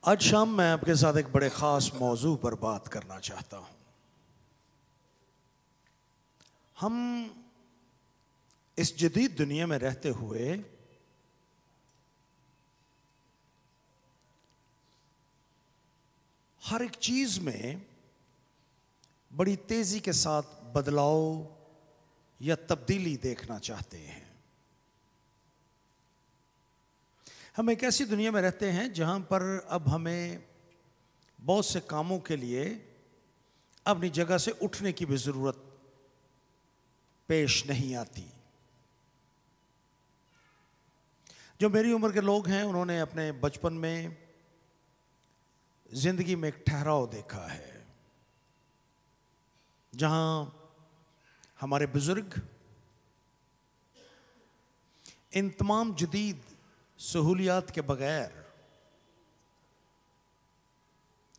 आज शाम मैं आपके साथ एक बड़े ख़ास मौजू पर बात करना चाहता हूँ। हम इस जदीद दुनिया में रहते हुए हर एक चीज़ में बड़ी तेज़ी के साथ बदलाव या तब्दीली देखना चाहते हैं। हम एक ऐसी दुनिया में रहते हैं जहाँ पर अब हमें बहुत से कामों के लिए अपनी जगह से उठने की भी ज़रूरत पेश नहीं आती। जो मेरी उम्र के लोग हैं उन्होंने अपने बचपन में ज़िंदगी में एक ठहराव देखा है जहाँ हमारे बुजुर्ग इन तमाम जदीद सहूलियात के बगैर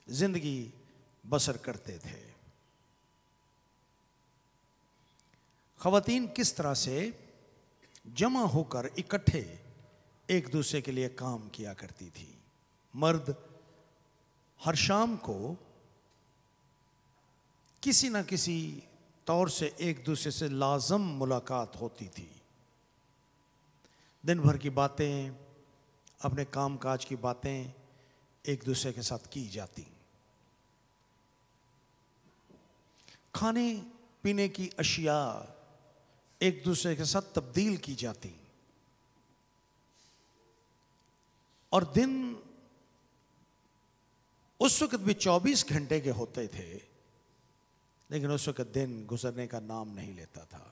जिंदगी बसर करते थे। ख़वातीन किस तरह से जमा होकर इकट्ठे एक दूसरे के लिए काम किया करती थी। मर्द हर शाम को किसी न किसी तौर से एक दूसरे से लाजम मुलाकात होती थी। दिन भर की बातें, अपने काम काज की बातें एक दूसरे के साथ की जाती। खाने पीने की अशिया एक दूसरे के साथ तब्दील की जाती। और दिन उस वक्त भी 24 घंटे के होते थे, लेकिन उस वक्त दिन गुजरने का नाम नहीं लेता था।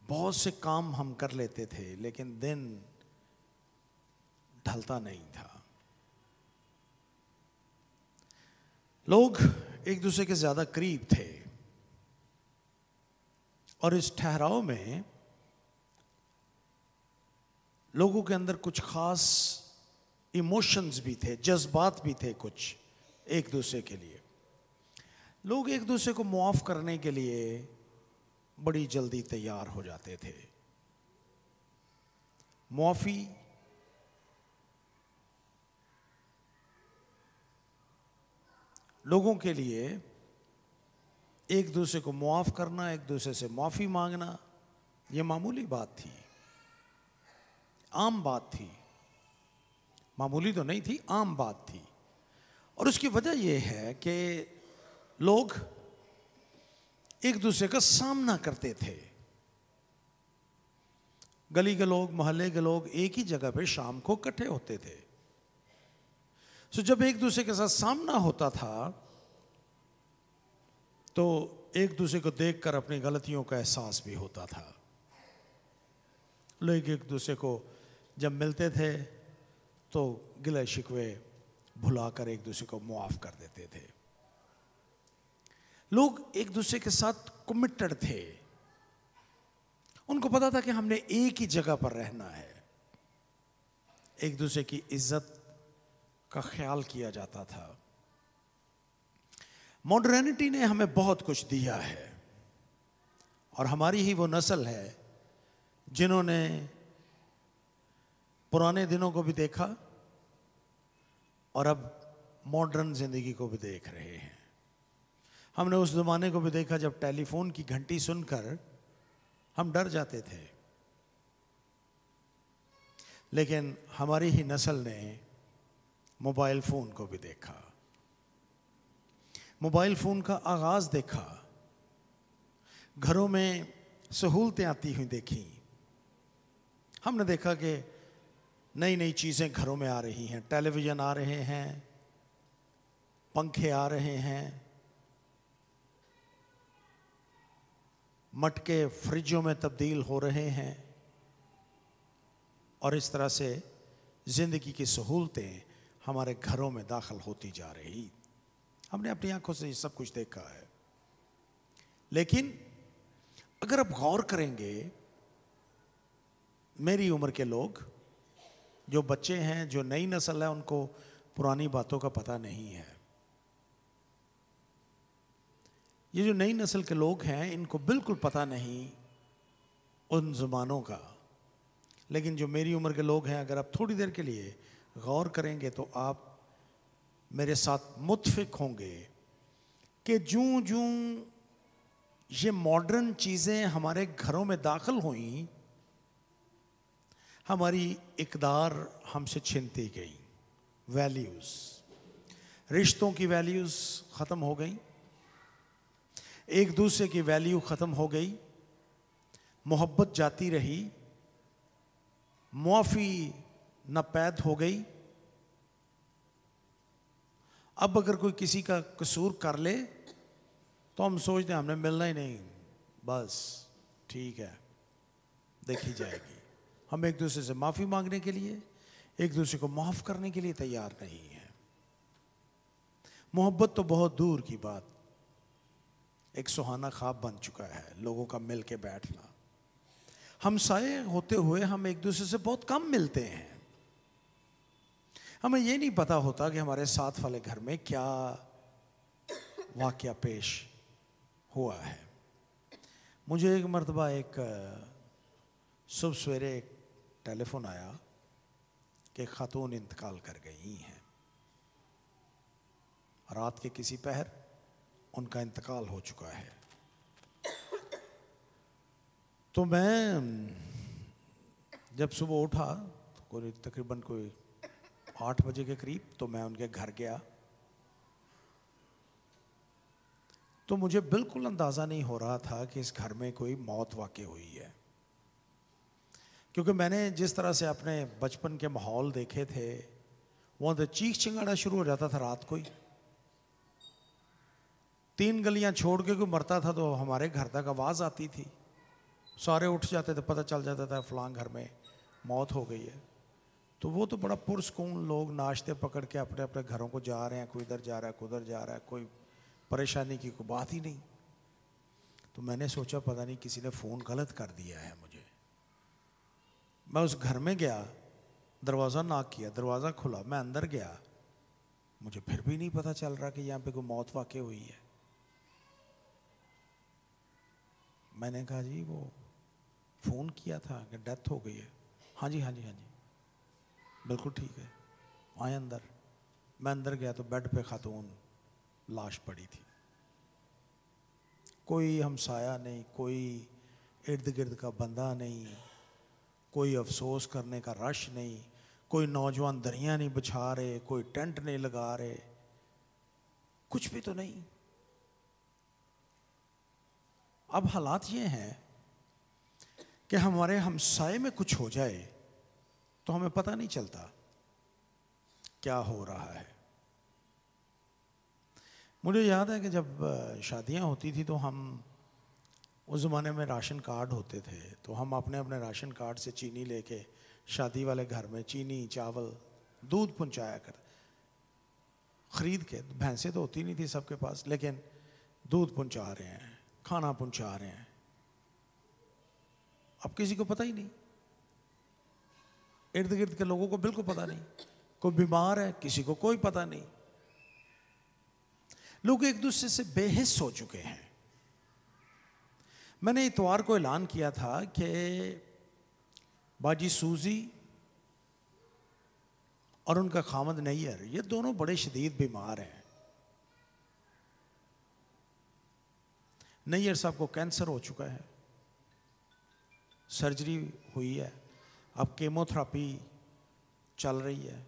बहुत से काम हम कर लेते थे लेकिन दिन ढलता नहीं था। लोग एक दूसरे के ज्यादा करीब थे और इस ठहराव में लोगों के अंदर कुछ खास इमोशंस भी थे, जज्बात भी थे कुछ एक दूसरे के लिए। लोग एक दूसरे को मुआफ करने के लिए बड़ी जल्दी तैयार हो जाते थे। मुआफी लोगों के लिए एक दूसरे को मुआफ करना, एक दूसरे से माफी मांगना, यह मामूली बात थी, आम बात थी। मामूली तो नहीं थी, आम बात थी। और उसकी वजह यह है कि लोग एक दूसरे का सामना करते थे। गली के लोग, मोहल्ले के लोग एक ही जगह पे शाम को इकट्ठे होते थे। तो जब एक दूसरे के साथ सामना होता था तो एक दूसरे को देखकर अपनी गलतियों का एहसास भी होता था। लोग एक दूसरे को जब मिलते थे तो गिले शिकवे भुलाकर एक दूसरे को मुआफ कर देते थे। लोग एक दूसरे के साथ कमिटेड थे। उनको पता था कि हमने एक ही जगह पर रहना है। एक दूसरे की इज्जत का ख्याल किया जाता था। मॉडर्निटी ने हमें बहुत कुछ दिया है और हमारी ही वो नस्ल है जिन्होंने पुराने दिनों को भी देखा और अब मॉडर्न जिंदगी को भी देख रहे हैं। हमने उस जमाने को भी देखा जब टेलीफोन की घंटी सुनकर हम डर जाते थे, लेकिन हमारी ही नस्ल ने मोबाइल फोन को भी देखा। मोबाइल फोन का आगाज देखा, घरों में सहूलतें आती हुई देखी। हमने देखा कि नई नई चीजें घरों में आ रही हैं। टेलीविजन आ रहे हैं, पंखे आ रहे हैं, मटके फ्रिजों में तब्दील हो रहे हैं और इस तरह से जिंदगी की सहूलतें हमारे घरों में दाखिल होती जा रही। हमने अपनी आंखों से ये सब कुछ देखा है। लेकिन अगर आप गौर करेंगे, मेरी उम्र के लोग, जो बच्चे हैं, जो नई नस्ल है, उनको पुरानी बातों का पता नहीं है। ये जो नई नस्ल के लोग हैं इनको बिल्कुल पता नहीं उन ज़मानों का। लेकिन जो मेरी उम्र के लोग हैं, अगर आप थोड़ी देर के लिए गौर करेंगे तो आप मेरे साथ मुत्फिक होंगे कि जूं जूं ये मॉडर्न चीजें हमारे घरों में दाखिल हुई, हमारी इकदार हमसे छीनती गई। वैल्यूज, रिश्तों की वैल्यूज खत्म हो गई, एक दूसरे की वैल्यू खत्म हो गई, मोहब्बत जाती रही, मुआफी नापैद हो गई। अब अगर कोई किसी का कसूर कर ले तो हम सोचते हैं हमने मिलना ही नहीं, बस ठीक है देखी जाएगी। हम एक दूसरे से माफी मांगने के लिए, एक दूसरे को माफ करने के लिए तैयार नहीं है। मोहब्बत तो बहुत दूर की बात, एक सुहाना ख्वाब बन चुका है लोगों का मिल के बैठना। हमसाए होते हुए हम एक दूसरे से बहुत कम मिलते हैं। हमें ये नहीं पता होता कि हमारे साथ वाले घर में क्या वाकया पेश हुआ है। मुझे एक मर्तबा एक सुबह सवेरे एक टेलीफोन आया कि खातून इंतकाल कर गई हैं। रात के किसी पहर उनका इंतकाल हो चुका है। तो मैं जब सुबह उठा तो कोई तकरीबन कोई 8 बजे के करीब, तो मैं उनके घर गया तो मुझे बिल्कुल अंदाज़ा नहीं हो रहा था कि इस घर में कोई मौत वाक़ई हुई है, क्योंकि मैंने जिस तरह से अपने बचपन के माहौल देखे थे वहाँ तो चीख चिंगाड़ा शुरू हो जाता था रात को ही। 3 गलियां छोड़ के कोई मरता था तो हमारे घर तक आवाज़ आती थी, सारे उठ जाते थे, पता चल जाता था फलां घर में मौत हो गई है। तो वो तो बड़ा पुरसकून, लोग नाश्ते पकड़ के अपने अपने घरों को जा रहे हैं, कोई इधर जा रहा है कोई उधर जा रहा है, कोई परेशानी की कोई बात ही नहीं। तो मैंने सोचा पता नहीं किसी ने फ़ोन गलत कर दिया है मुझे। मैं उस घर में गया, दरवाज़ा नॉक किया, दरवाज़ा खुला, मैं अंदर गया, मुझे फिर भी नहीं पता चल रहा कि यहाँ पे कोई मौत वाक़ई हुई है। मैंने कहा जी वो फ़ोन किया था कि डेथ हो गई है। हाँ जी हाँ जी हाँ जी बिल्कुल ठीक है, आए अंदर। मैं अंदर गया तो बेड पे खातून लाश पड़ी थी। कोई हमसाया नहीं, कोई इर्द गिर्द का बंदा नहीं, कोई अफसोस करने का रश नहीं, कोई नौजवान दरियां नहीं बिछा रहे, कोई टेंट नहीं लगा रहे, कुछ भी तो नहीं। अब हालात ये हैं कि हमारे हमसाए में कुछ हो जाए तो हमें पता नहीं चलता क्या हो रहा है। मुझे याद है कि जब शादियां होती थी तो हम उस ज़माने में राशन कार्ड होते थे, तो हम अपने अपने राशन कार्ड से चीनी लेके शादी वाले घर में चीनी, चावल, दूध पहुंचाया कर ख़रीद के। भैंसें तो होती नहीं थी सबके पास, लेकिन दूध पहुंचा रहे हैं, खाना पहुंचा रहे हैं। अब किसी को पता ही नहीं, इर्द गिर्द के लोगों को बिल्कुल पता नहीं, कोई बीमार है किसी को कोई पता नहीं। लोग एक दूसरे से बेहिस हो चुके हैं। मैंने इतवार को ऐलान किया था कि बाजी सूजी और उनका खामद नैयर, ये दोनों बड़े शदीद बीमार हैं। नैयर साहब को कैंसर हो चुका है, सर्जरी हुई है, अब केमोथेरेपी चल रही है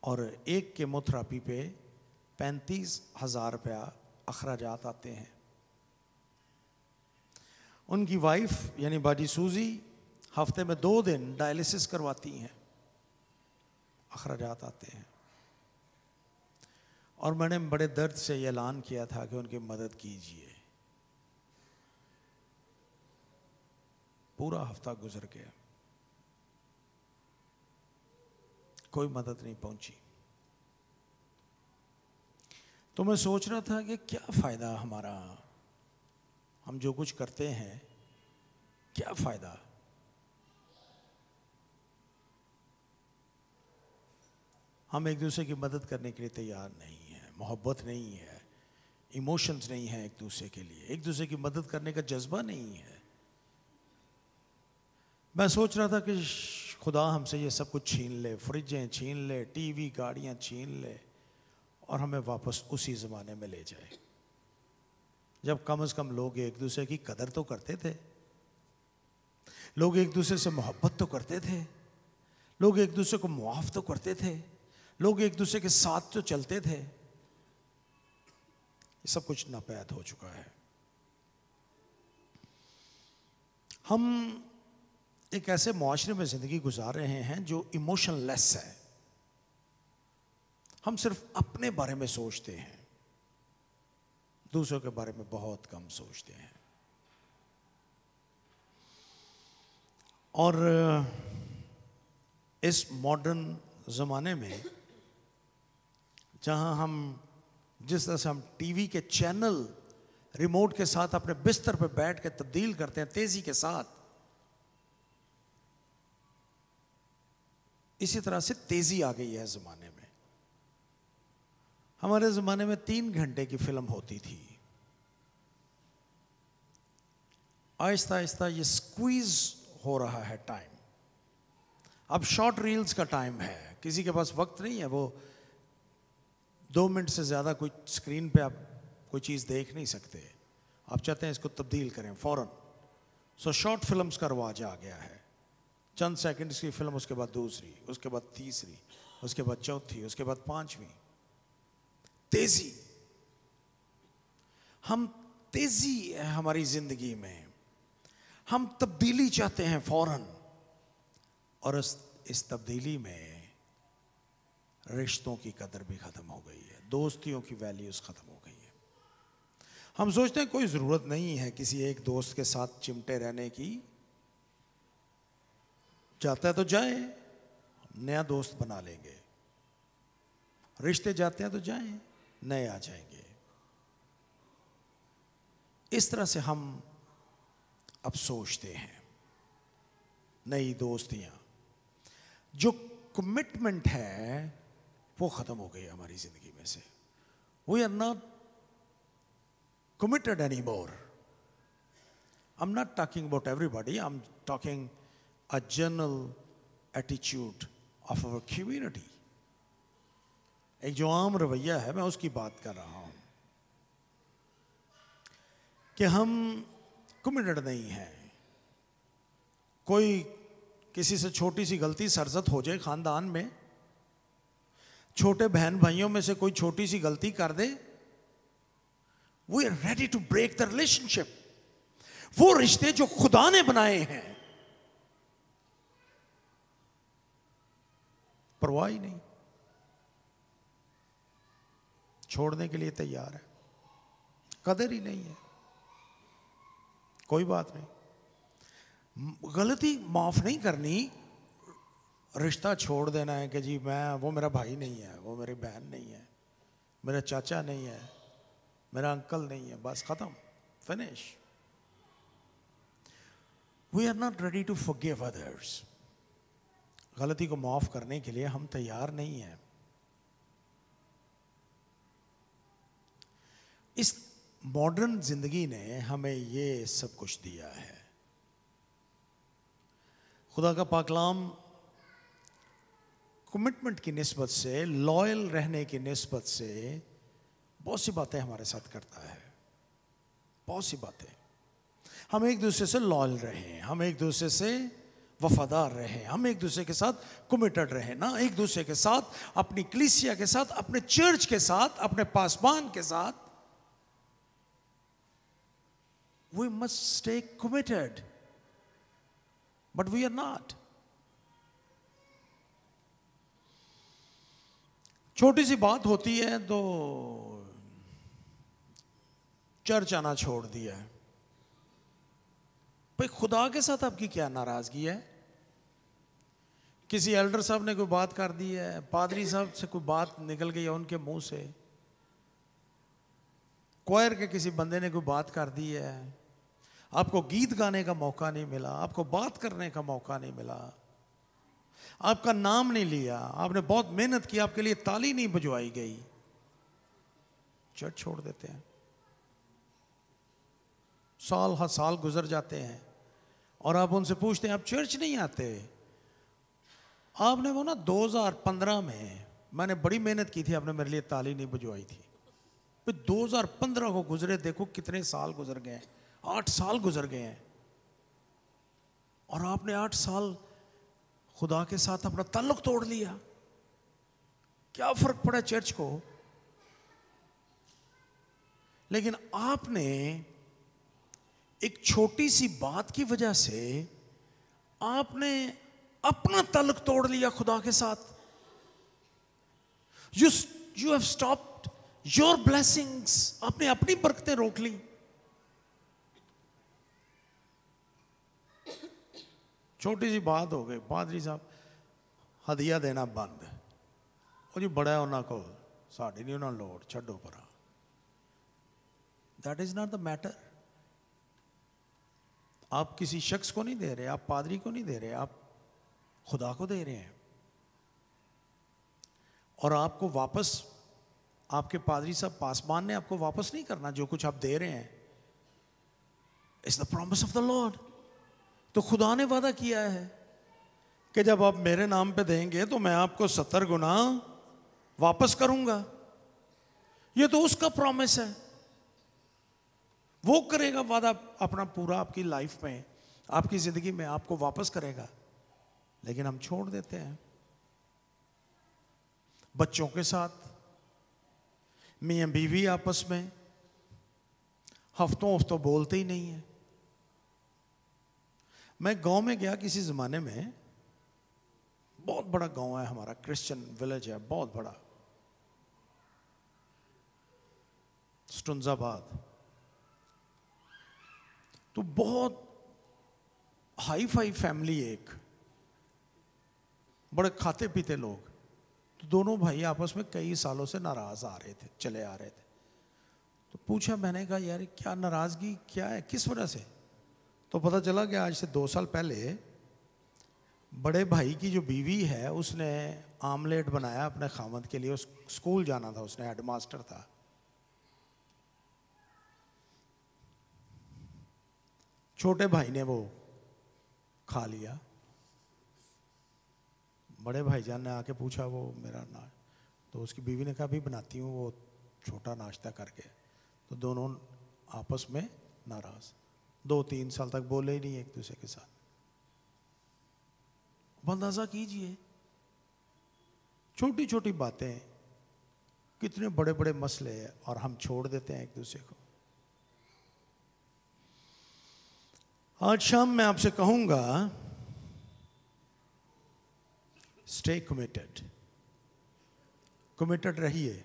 और एक केमोथेरेपी पे 35,000 रुपया अखराजात आते हैं। उनकी वाइफ यानी बाजी सूजी हफ्ते में 2 दिन डायलिसिस करवाती हैं, अखराजात आते हैं। और मैंने बड़े दर्द से ये ऐलान किया था कि उनकी मदद कीजिए। पूरा हफ्ता गुजर गया, कोई मदद नहीं पहुंची। तो मैं सोच रहा था कि क्या फ़ायदा हमारा, हम जो कुछ करते हैं क्या फ़ायदा। हम एक दूसरे की मदद करने के लिए तैयार नहीं हैं, मोहब्बत नहीं है, इमोशंस नहीं है एक दूसरे के लिए, एक दूसरे की मदद करने का जज्बा नहीं है। मैं सोच रहा था कि खुदा हमसे ये सब कुछ छीन ले, फ्रिजें छीन ले, टीवी गाड़ियां छीन ले और हमें वापस उसी ज़माने में ले जाए जब कम से कम लोग एक दूसरे की कदर तो करते थे, लोग एक दूसरे से मोहब्बत तो करते थे, लोग एक दूसरे को मुआफ तो करते थे, लोग एक दूसरे के साथ तो चलते थे। ये सब कुछ नापैद हो चुका है। हम एक ऐसे मुआशरे में जिंदगी गुजार रहे हैं जो इमोशनलेस है। हम सिर्फ अपने बारे में सोचते हैं, दूसरों के बारे में बहुत कम सोचते हैं। और इस मॉडर्न ज़माने में जहां हम जिस तरह से हम टीवी के चैनल रिमोट के साथ अपने बिस्तर पर बैठ के तब्दील करते हैं तेजी के साथ, इसी तरह से तेजी आ गई है ज़माने में। हमारे ज़माने में 3 घंटे की फिल्म होती थी, आहिस्ता आहिस्ता ये स्क्वीज हो रहा है टाइम। अब शॉर्ट रील्स का टाइम है, किसी के पास वक्त नहीं है, वो 2 मिनट से ज़्यादा कोई स्क्रीन पे आप कोई चीज़ देख नहीं सकते। आप चाहते हैं इसको तब्दील करें फ़ौरन। सो शॉर्ट फिल्म्स का रवाज आ गया है। चंद सेकंड्स की फिल्म, उसके बाद दूसरी, उसके बाद तीसरी, उसके बाद चौथी, उसके बाद 5वीं। तेजी, हम तेजी है हमारी जिंदगी में, हम तब्दीली चाहते हैं फौरन। और इस तब्दीली में रिश्तों की कदर भी खत्म हो गई है, दोस्तियों की वैल्यूज खत्म हो गई है। हम सोचते हैं कोई जरूरत नहीं है किसी एक दोस्त के साथ चिमटे रहने की, जाता है तो जाए, नया दोस्त बना लेंगे। रिश्ते जाते हैं तो जाएं, नए आ जाएंगे। इस तरह से हम अब सोचते हैं। नई दोस्तियां, जो कमिटमेंट है वो खत्म हो गई हमारी जिंदगी में से। We are not committed any more. I am not talking about everybody, I am talking a general attitude of our community. एक जो आम रवैया है, मैं उसकी बात कर रहा हूं कि हम कमिटेड नहीं हैं। कोई किसी से छोटी सी गलती सरजद हो जाए खानदान में, छोटे बहन भाइयों में से कोई छोटी सी गलती कर दे, we are ready to break the relationship. वो रिश्ते जो खुदा ने बनाए हैं, परवाह ही नहीं, छोड़ने के लिए तैयार है। कदर ही नहीं है। कोई बात नहीं, गलती माफ नहीं करनी, रिश्ता छोड़ देना है कि जी वो मेरा भाई नहीं है, वो मेरी बहन नहीं है, मेरा चाचा नहीं है, मेरा अंकल नहीं है, बस खत्म, finish. We are not ready to forgive others. गलती को माफ करने के लिए हम तैयार नहीं हैं। इस मॉडर्न जिंदगी ने हमें ये सब कुछ दिया है। खुदा का पाकलाम कमिटमेंट की निस्बत से, लॉयल रहने की निस्बत से बहुत सी बातें हमारे साथ करता है। बहुत सी बातें। हम एक दूसरे से लॉयल रहें, हम एक दूसरे से वफादार रहें, हम एक दूसरे के साथ कमिटेड रहें ना, एक दूसरे के साथ, अपनी कलीसिया के साथ, अपने चर्च के साथ, अपने पासबान के साथ। We must stay committed, but we are not. छोटी सी बात होती है तो चर्च आना छोड़ दिया है। भाई खुदा के साथ आपकी क्या नाराजगी है? किसी एल्डर साहब ने कोई बात कर दी है, पादरी साहब से कोई बात निकल गई है उनके मुंह से, क्वायर के किसी बंदे ने कोई बात कर दी है, आपको गीत गाने का मौका नहीं मिला, आपको बात करने का मौका नहीं मिला, आपका नाम नहीं लिया, आपने बहुत मेहनत की, आपके लिए ताली नहीं बजवाई गई, चर्च छोड़ देते हैं। साल हर साल गुजर जाते हैं और आप उनसे पूछते हैं आप चर्च नहीं आते? आपने वो ना 2015 में, मैंने बड़ी मेहनत की थी, आपने मेरे लिए ताली नहीं बजवाई थी। फिर 2015 को गुजरे, देखो कितने साल गुजर गए हैं, 8 साल गुजर गए हैं। और आपने 8 साल खुदा के साथ अपना ताल्लुक तोड़ लिया। क्या फर्क पड़ा चर्च को? लेकिन आपने एक छोटी सी बात की वजह से आपने अपना ताल्लुक तोड़ लिया खुदा के साथ। You have stopped your blessings, आपने अपनी बरकतें रोक ली। छोटी सी बात हो गई, पादरी साहब हदिया देना बंद, ਉਹ ਜੀ ਬੜਾ ਉਹਨਾਂ ਕੋਲ, ਸਾਡੀ नहीं ਉਹਨਾਂ ਲੋੜ, ਛੱਡੋ ਪਰਾਂ। That is not the matter. आप किसी शख्स को नहीं दे रहे, आप पादरी को नहीं दे रहे, आप खुदा को दे रहे हैं। और आपको वापस, आपके पादरी साहब पासवान ने आपको वापस नहीं करना जो कुछ आप दे रहे हैं। It's the promise of the Lord. तो खुदा ने वादा किया है कि जब आप मेरे नाम पे देंगे तो मैं आपको 70 गुना वापस करूंगा। ये तो उसका प्रॉमिस है, वो करेगा वादा अपना पूरा आपकी लाइफ में, आपकी जिंदगी में आपको वापस करेगा। लेकिन हम छोड़ देते हैं। बच्चों के साथ, मियां बीवी आपस में हफ्तों हफ्तों बोलते ही नहीं है। मैं गांव में गया किसी जमाने में, बहुत बड़ा गांव है हमारा, क्रिश्चियन विलेज है बहुत बड़ा, स्टुंजाबाद। तो बहुत हाई फाई फैमिली, एक बड़े खाते पीते लोग। तो दोनों भाई आपस में कई सालों से नाराज आ रहे थे, चले आ रहे थे। तो पूछा, मैंने कहा यार क्या नाराजगी क्या है, किस वजह से? तो पता चला कि आज से 2 साल पहले बड़े भाई की जो बीवी है उसने आमलेट बनाया अपने खामद के लिए। उस स्कूल जाना था, उसने हेडमास्टर था। छोटे भाई ने वो खा लिया। बड़े भाईजान ने आके पूछा वो मेरा ना, तो उसकी बीवी ने कहा भी बनाती हूँ वो छोटा नाश्ता करके। तो दोनों आपस में नाराज, 2-3 साल तक बोले ही नहीं एक दूसरे के साथ। अंदाजा कीजिए, छोटी छोटी बातें कितने बड़े बड़े मसले हैं और हम छोड़ देते हैं एक दूसरे को। आज शाम मैं आपसे कहूंगा, स्टे कमिटेड। कमिटेड रहिए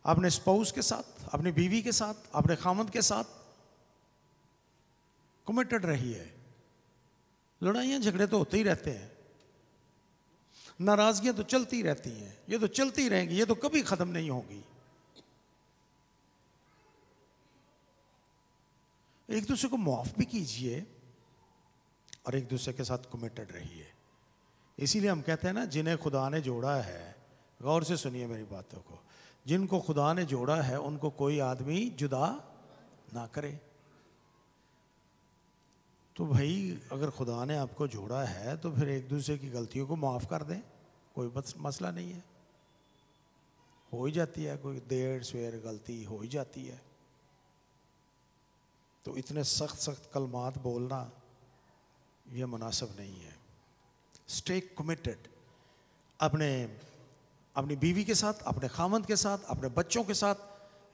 अपने स्पाउस के साथ, अपनी बीवी के साथ, अपने खामद के साथ कमिटेड रहिए। लड़ाइयां झगड़े तो होते ही रहते हैं, नाराजगियां तो चलती रहती हैं, ये तो चलती रहेंगी, ये तो कभी खत्म नहीं होगी। एक दूसरे को माफ भी कीजिए और एक दूसरे के साथ कमिटेड रहिए। इसीलिए हम कहते हैं ना, जिन्हें खुदा ने जोड़ा है, गौर से सुनिए मेरी बातों को, जिनको खुदा ने जोड़ा है उनको कोई आदमी जुदा ना करे। तो भाई अगर खुदा ने आपको जोड़ा है तो फिर एक दूसरे की गलतियों को माफ़ कर दें, कोई मसला नहीं है। हो ही जाती है, कोई देर सवेर गलती हो ही जाती है। तो इतने सख्त सख्त कलमात बोलना ये मुनासिब नहीं है। स्टे कमिटेड अपनी बीवी के साथ, अपने खामद के साथ, अपने बच्चों के साथ,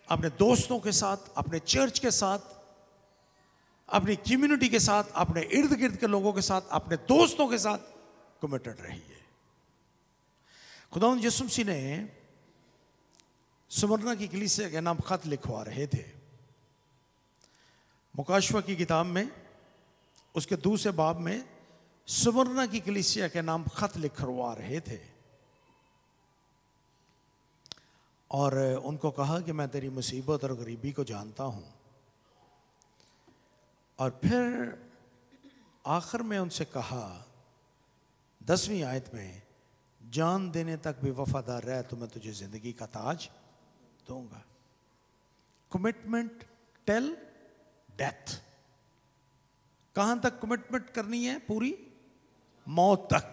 अपने दोस्तों के साथ, अपने चर्च के साथ, अपनी कम्युनिटी के साथ, अपने इर्द गिर्द के लोगों के साथ, अपने दोस्तों के साथ कमिटेड रहिए। खुदावंद यीशु मसीह ने सुमरना की कलीसिया के नाम खत लिखवा रहे थे। मुकाशवा की किताब में उसके दूसरे बाब में सुमरना की कलीसिया के नाम खत लिखवा रहे थे और उनको कहा कि मैं तेरी मुसीबत और गरीबी को जानता हूं। और फिर आखिर में उनसे कहा 10वीं आयत में, जान देने तक भी वफादार रह तो मैं तुझे जिंदगी का ताज दूंगा। Commitment till death. कहां तक कमिटमेंट करनी है? पूरी मौत तक।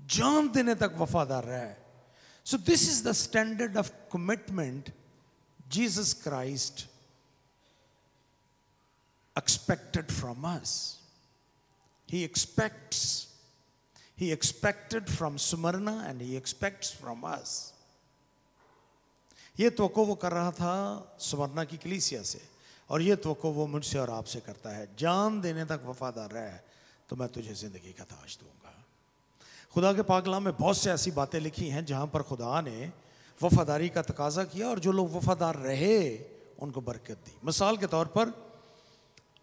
जान देने तक वफादार रहे। So this is the standard of commitment Jesus Christ expected from us. He expected from Smyrna and he expects from us. ये तवक्को वो कर रहा था स्मरना की कलीसिया से, और ये तवक्को वो मुझसे और आपसे करता है, जान देने तक वफादार रहे तो मैं तुझे जिंदगी का ताज दूंगा। खुदा के पाक कलाम में बहुत से ऐसी बातें लिखी हैं जहां पर खुदा ने वफादारी का तकाजा किया और जो लोग वफादार रहे उनको बरकत दी। मिसाल के तौर पर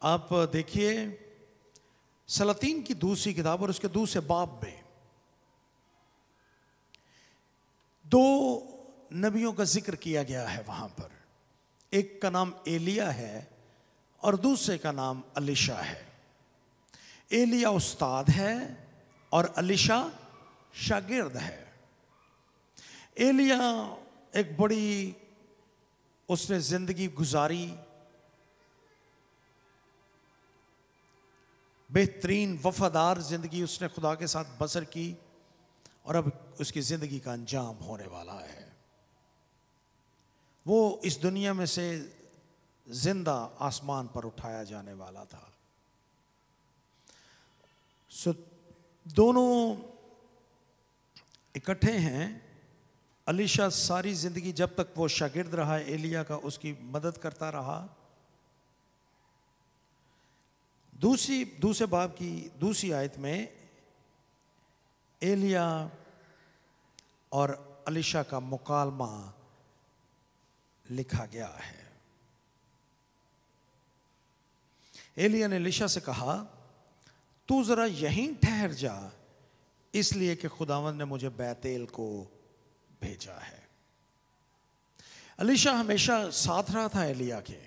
आप देखिए सलातीन की दूसरी किताब और उसके दूसरे बाब में दो नबियों का जिक्र किया गया है। वहां पर एक का नाम एलिया है और दूसरे का नाम अलीशा है। एलिया उस्ताद है और अलीशा शागिर्द है। एलिया एक बड़ी उसने जिंदगी गुजारी, बेहतरीन वफादार जिंदगी उसने खुदा के साथ बसर की, और अब उसकी जिंदगी का अंजाम होने वाला है। वो इस दुनिया में से जिंदा आसमान पर उठाया जाने वाला था। सो दोनों इकट्ठे हैं। अलीशा सारी जिंदगी जब तक वो शागिर्द रहा एलिया का, उसकी मदद करता रहा। दूसरे बाब की दूसरी आयत में एलिया और अलीशा का मुकालमा लिखा गया है। एलिया ने अलीशा से कहा, तू जरा यहीं ठहर जा, इसलिए कि खुदावंद ने मुझे बैतेल को भेजा है। अलीशा हमेशा साथ रहा था एलिया के,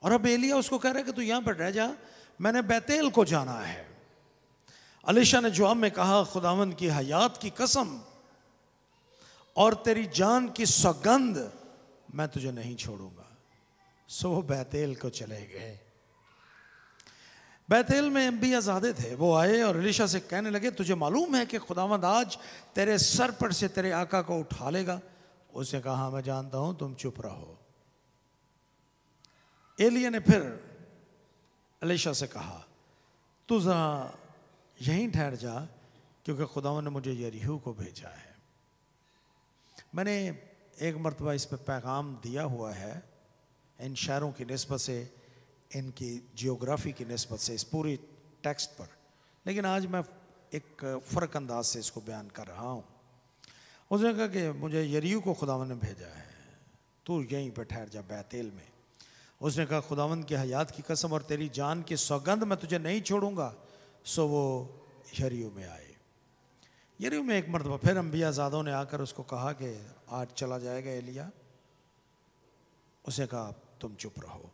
और अब एलिया उसको कह रहा है कि तू यहां पर रह जा, मैंने बैतेल को जाना है। अलीशा ने जवाब में कहा, खुदावंद की हयात की कसम और तेरी जान की सौगंध, मैं तुझे नहीं छोड़ूंगा। सो वो बैतेल को चले गए। बैतेल में अंबियाज़ादे थे। वो आए और अलीशा से कहने लगे, तुझे मालूम है कि खुदावंद आज तेरे सर पर से तेरे आका को उठा लेगा। उसने कहा, हाँ मैं जानता हूं, तुम चुप रहो। एलिया ने फिर अलीशा से कहा, तू जरा यहीं ठहर जा, क्योंकि खुदावंद ने मुझे यरीहो को भेजा है। मैंने एक मरतबा इस पर पैगाम दिया हुआ है, इन शहरों की निस्बत से, इनकी जियोग्राफी की निस्बत से, इस पूरी टेक्स्ट पर, लेकिन आज मैं एक फ़र्क अंदाज से इसको बयान कर रहा हूँ। उसने कहा कि मुझे यरीहो को खुदावंद ने भेजा है, तू यहीं पर ठहर जा बैतेल में। उसने कहा, खुदावंद की हयात की कसम और तेरी जान की सौगंध, मैं तुझे नहीं छोड़ूंगा। सो वो यरीहो में आए। यरीहो में एक मरतबा फिर अंबियाज़ादों ने आकर उसको कहा कि आज चला जाएगा एलिया। उसने कहा, तुम चुप रहो।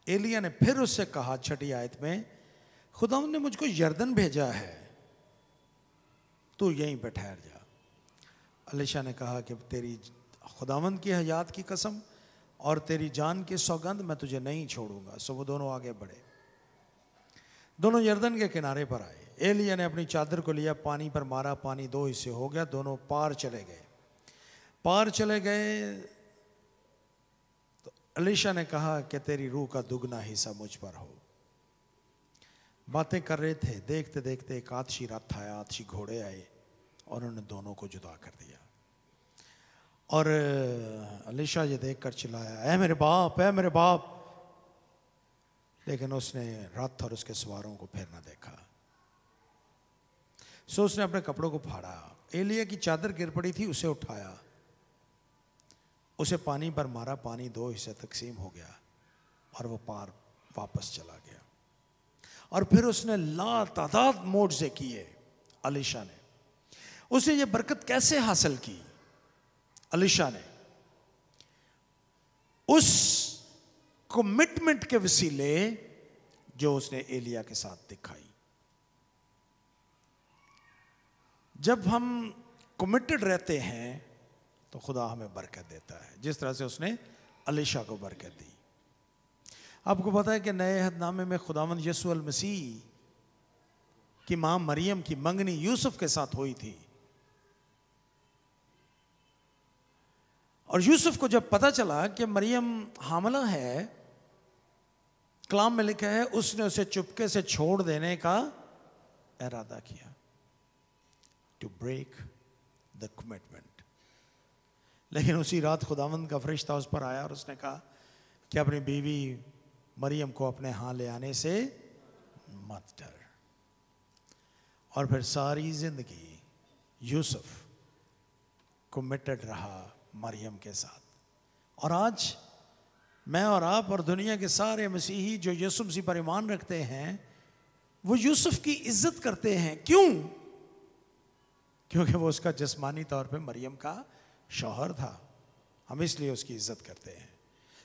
एलिया ने फिर उससे कहा, छठी आयत में, खुदावंद ने मुझको यरदन भेजा है, तू यहीं पे ठहर जा। अलीशा ने कहा कि तेरी खुदावंद की हयात की कसम और तेरी जान की सौगंध, मैं तुझे नहीं छोड़ूंगा। सो वो दोनों आगे बढ़े, दोनों यरदन के किनारे पर आए। एलिया ने अपनी चादर को लिया, पानी पर मारा, पानी दो हिस्से हो गया, दोनों पार चले गए। पार चले गए तो अलीशा ने कहा कि तेरी रूह का दुगना हिस्सा मुझ पर हो। बातें कर रहे थे, देखते देखते एक आतशी रथ आया, आतशी घोड़े आए और उन्होंने दोनों को जुदा कर दिया। और अलीशा ये देखकर चिल्लाया, ऐ मेरे बाप, ऐ मेरे बाप। लेकिन उसने रथ और उसके सवारों को फिर ना देखा। सो उसने अपने कपड़ों को फाड़ा, एलिया की चादर गिर पड़ी थी, उसे उठाया, उसे पानी पर मारा, पानी दो हिस्से तकसीम हो गया और वो पार वापस चला गया। और फिर उसने लातादाद मोर्जे किए अलीशा ने। उसने ये बरकत कैसे हासिल की? अलीशा ने उस कमिटमेंट के वसीले जो उसने एलिया के साथ दिखाई। जब हम कमिटेड रहते हैं तो खुदा हमें बरकत देता है, जिस तरह से उसने अलीशा को बरकत दी। आपको पता है कि नए अहदनामे में खुदावंद यीशु अल मसीह कि मां मरियम की मंगनी यूसुफ के साथ हुई थी। और यूसुफ को जब पता चला कि मरियम हामला है, कलाम में लिखा है उसने उसे चुपके से छोड़ देने का इरादा किया, टू ब्रेक द कमिटमेंट। लेकिन उसी रात खुदावंद का फरिश्ता उस पर आया और उसने कहा कि अपनी बीवी मरियम को अपने हाथ ले आने से मत डर। और फिर सारी जिंदगी यूसुफ कमिटेड रहा मरियम के साथ। और आज मैं और आप और दुनिया के सारे मसीही जो यीशु मसीह पर ईमान रखते हैं, वो यूसुफ की इज्जत करते हैं। क्यों? क्योंकि वो उसका जिस्मानी तौर पे मरियम का शौहर था। हम इसलिए उसकी इज्जत करते हैं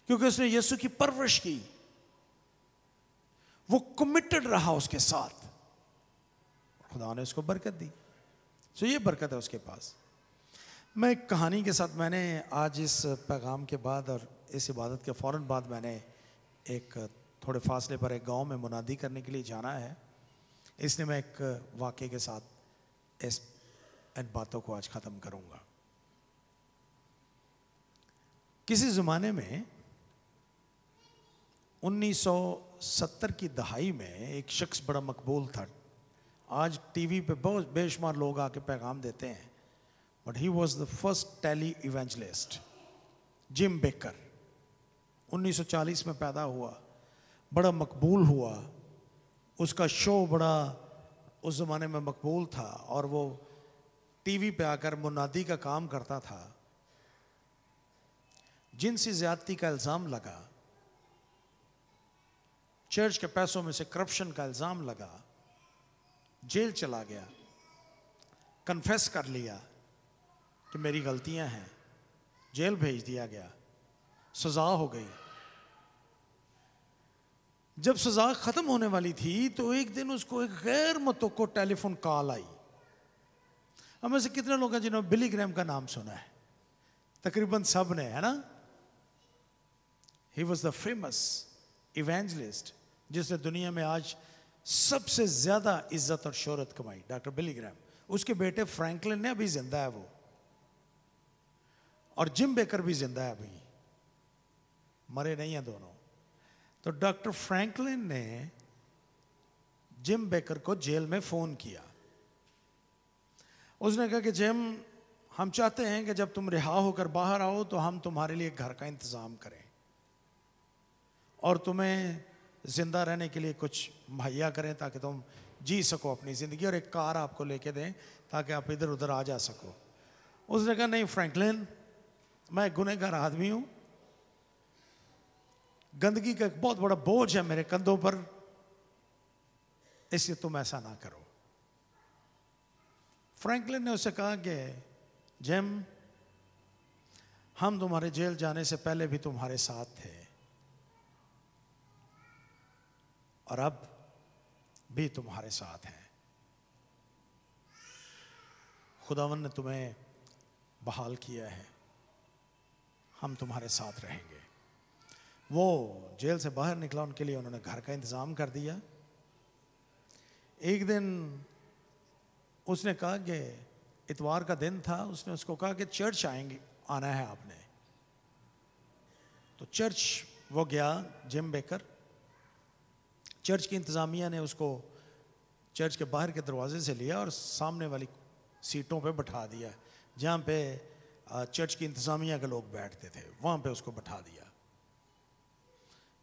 क्योंकि उसने यीशु की परवरिश की, वो कमिटेड रहा उसके साथ, खुदा ने उसको बरकत दी। सो ये बरकत है उसके पास। मैं एक कहानी के साथ, मैंने आज इस पैगाम के बाद और इस इबादत के फ़ौरन बाद मैंने एक थोड़े फासले पर एक गांव में मुनादी करने के लिए जाना है, इसलिए मैं एक वाक़े के साथ इन बातों को आज ख़त्म करूंगा। किसी ज़माने में 1970 की दहाई में एक शख्स बड़ा मकबूल था। आज टीवी पे बहुत बेशुमार लोग आके पैगाम देते हैं, but he was the first televangelist, Jim Bakker. 1940 में पैदा हुआ, बड़ा मकबूल हुआ, उसका शो बड़ा उस ज़माने में मकबूल था और वो टीवी पे आकर मुनादी का काम करता था। जिनसी ज्यादती का इल्ज़ाम लगा, चर्च के पैसों में से करप्शन का इल्ज़ाम लगा, जेल चला गया, कन्फेस कर लिया कि मेरी गलतियां हैं, जेल भेज दिया गया, सजा हो गई। जब सजा खत्म होने वाली थी तो एक दिन उसको एक गैर मुतवक्को टेलीफोन कॉल आई। हम में से कितने लोग हैं जिन्होंने बिली ग्रैम का नाम सुना है? तकरीबन सब ने, है ना? ही वॉज द फेमस इवेंजलिस्ट जिसने दुनिया में आज सबसे ज्यादा इज्जत और शोहरत कमाई, डॉक्टर बिली ग्रैम। उसके बेटे फ्रैंकलिन ने, अभी जिंदा है वो, और जिम बेकर भी जिंदा है अभी, मरे नहीं हैं दोनों। तो डॉक्टर फ्रैंकलिन ने जिम बेकर को जेल में फोन किया। उसने कहा कि जिम, हम चाहते हैं कि जब तुम रिहा होकर बाहर आओ तो हम तुम्हारे लिए घर का इंतजाम करें और तुम्हें जिंदा रहने के लिए कुछ मुहैया करें ताकि तुम जी सको अपनी जिंदगी, और एक कार आपको लेके दें ताकि आप इधर उधर आ जा सको। उसने कहा नहीं फ्रैंकलिन, मैं गुनहगार आदमी हूं, गंदगी का एक बहुत बड़ा बोझ है मेरे कंधों पर, इसलिए तुम ऐसा ना करो। फ्रैंकलिन ने उससे कहा कि जिम, हम तुम्हारे जेल जाने से पहले भी तुम्हारे साथ थे और अब भी तुम्हारे साथ हैं। खुदावन ने तुम्हें बहाल किया है, हम तुम्हारे साथ रहेंगे। वो जेल से बाहर निकला, उनके लिए उन्होंने घर का इंतजाम कर दिया। एक दिन उसने कहा कि इतवार का दिन था, उसने उसको कहा कि चर्च आना है आपने। तो चर्च वो गया, जिम बेकर। चर्च की इंतज़ामिया ने उसको चर्च के बाहर के दरवाजे से लिया और सामने वाली सीटों पे बैठा दिया, जहाँ पे चर्च की इंतज़ामिया के लोग बैठते थे, वहाँ पे उसको बैठा दिया।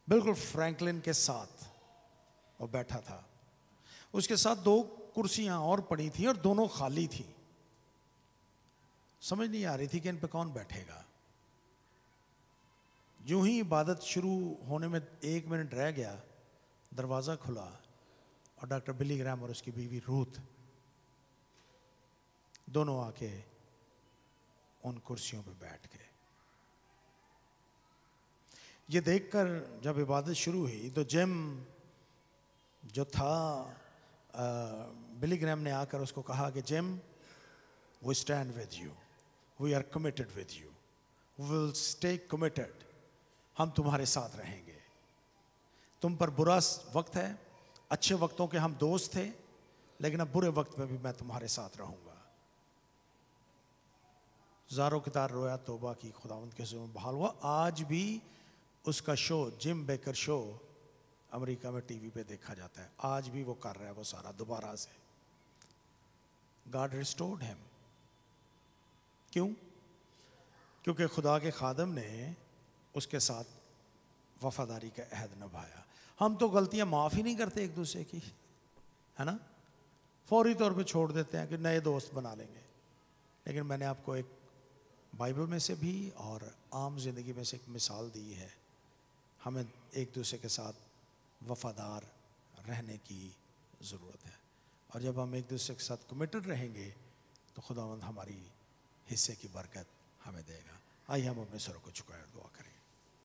बिल्कुल फ्रैंकलिन के साथ वो बैठा था। उसके साथ दो कुर्सियाँ और पड़ी थी और दोनों खाली थी। समझ नहीं आ रही थी कि इन पे कौन बैठेगा। यूं ही इबादत शुरू होने में 1 मिनट रह गया, दरवाज़ा खुला और डॉक्टर बिली ग्रैम और उसकी बीवी रूथ दोनों आके उन कुर्सियों पे बैठ गए। ये देखकर जब इबादत शुरू हुई तो जिम जो था, बिली ग्रैम ने आकर उसको कहा कि Jim, we stand with you, we are committed with you, we will stay committed, हम तुम्हारे साथ रहेंगे। तुम पर बुरा वक्त है, अच्छे वक्तों के हम दोस्त थे, लेकिन अब बुरे वक्त में भी मैं तुम्हारे साथ रहूंगा। ज़ारो कितार रोया, तौबा की, खुदावंद के हुज़ूर में बहाल हुआ। आज भी उसका show, gym baker show, America में टीवी पे देखा जाता है। आज भी वो कर रहा है वो सारा दोबारा से। God restored him. क्यों? क्योंकि खुदा के खादम ने उसके साथ वफादारी का अहद निभाया। हम तो गलतियां माफ़ ही नहीं करते एक दूसरे की, है ना, फौरी तौर पे छोड़ देते हैं कि नए दोस्त बना लेंगे। लेकिन मैंने आपको एक बाइबल में से भी और आम ज़िंदगी में से एक मिसाल दी है। हमें एक दूसरे के साथ वफादार रहने की ज़रूरत है, और जब हम एक दूसरे के साथ कमिटेड रहेंगे तो खुदावंद हमारी हिस्से की बरकत हमें देगा। आइए हम अपने सरों को झुकाए दुआ करें।